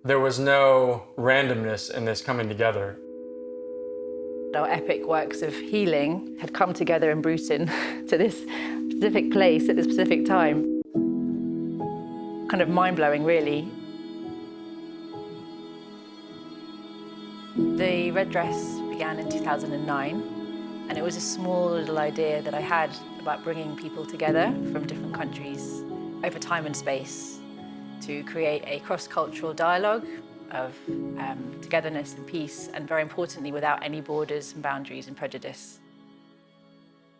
There was no randomness in this coming together. Our epic works of healing had come together in Bruton to this specific place at this specific time. Kind of mind-blowing, really. The red dress began in 2009, and it was a small little idea that I had about bringing people together from different countries over time and space to create a cross-cultural dialogue of togetherness and peace, and very importantly, without any borders and boundaries and prejudice.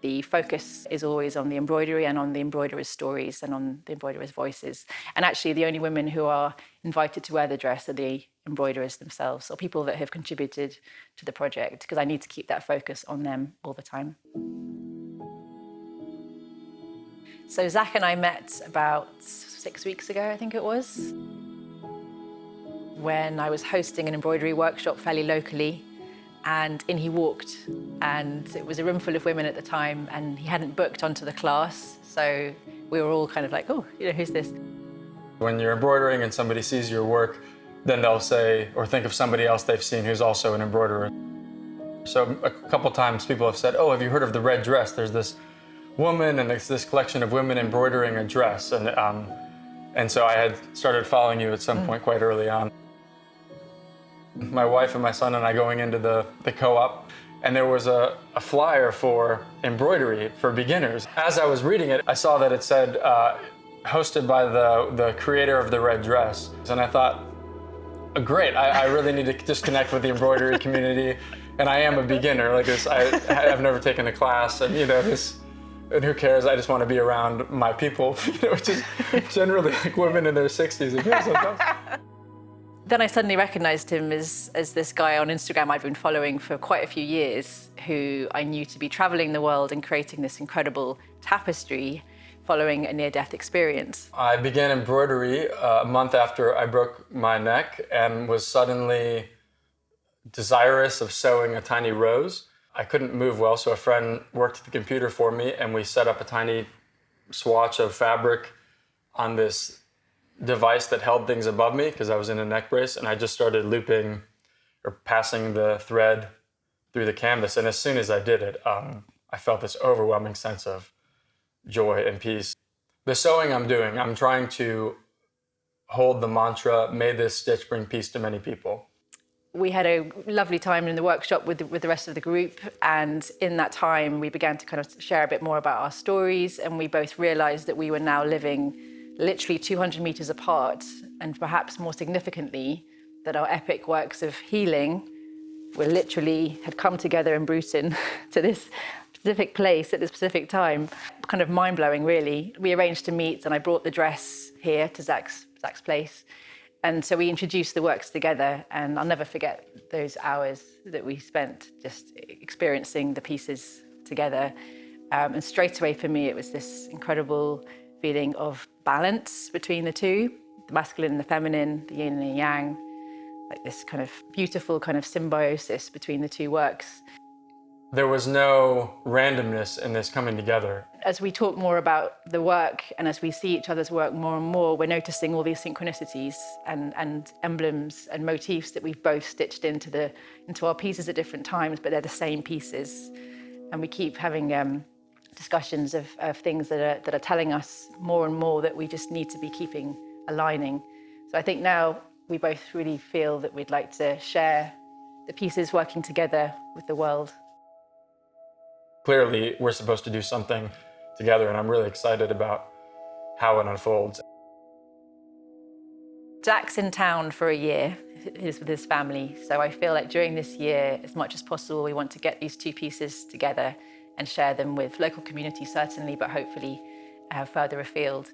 The focus is always on the embroidery and on the embroiderer's stories and on the embroiderer's voices. And actually, the only women who are invited to wear the dress are the embroiderers themselves, or people that have contributed to the project, because I need to keep that focus on them all the time. So Zach and I met about 6 weeks ago, I think it was, when I was hosting an embroidery workshop fairly locally, and in he walked, and it was a room full of women at the time, and he hadn't booked onto the class, so we were all kind of like, oh, who's this? When you're embroidering and somebody sees your work, then they'll say, or think of somebody else they've seen who's also an embroiderer. So a couple times people have said, oh, have you heard of the red dress? There's this woman and there's this collection of women embroidering a dress. And so I had started following you at some point quite early on. My wife and my son and I going into the co-op, and there was a flyer for embroidery for beginners. As I was reading it, I saw that it said, hosted by the creator of the red dress. And I thought, oh, great, I really need to just connect with the embroidery community. And I am a beginner, like this, I've never taken a class, and and who cares, I just want to be around my people, which is generally like women in their 60s. It feels sometimes. Then I suddenly recognized him as this guy on Instagram I'd been following for quite a few years, who I knew to be traveling the world and creating this incredible tapestry following a near-death experience. I began embroidery a month after I broke my neck and was suddenly desirous of sewing a tiny rose. I couldn't move well, so a friend worked at the computer for me, and we set up a tiny swatch of fabric on this device that held things above me because I was in a neck brace, and I just started looping or passing the thread through the canvas. And as soon as I did it, I felt this overwhelming sense of joy and peace. The sewing I'm doing, I'm trying to hold the mantra, may this stitch bring peace to many people. We had a lovely time in the workshop with the rest of the group, and in that time we began to kind of share a bit more about our stories, and we both realized that we were now living literally 200 meters apart, and perhaps more significantly, that our epic works of healing had come together in Bruton to this specific place at this specific time. Kind of mind-blowing, really. We arranged to meet, and I brought the dress here to Zach's place. And so we introduced the works together, and I'll never forget those hours that we spent just experiencing the pieces together. And straight away for me, it was this incredible feeling of balance between the two, the masculine and the feminine, the yin and the yang, like this kind of beautiful kind of symbiosis between the two works. There was no randomness in this coming together. As we talk more about the work and as we see each other's work more and more, we're noticing all these synchronicities and emblems and motifs that we've both stitched into our pieces at different times, but they're the same pieces. And we keep having discussions of things that are telling us more and more that we just need to be keeping aligning. So I think now we both really feel that we'd like to share the pieces working together with the world. Clearly, we're supposed to do something together, and I'm really excited about how it unfolds. Zach's in town for a year. He's with his family. So I feel like during this year, as much as possible, we want to get these two pieces together and share them with local communities, certainly, but hopefully further afield.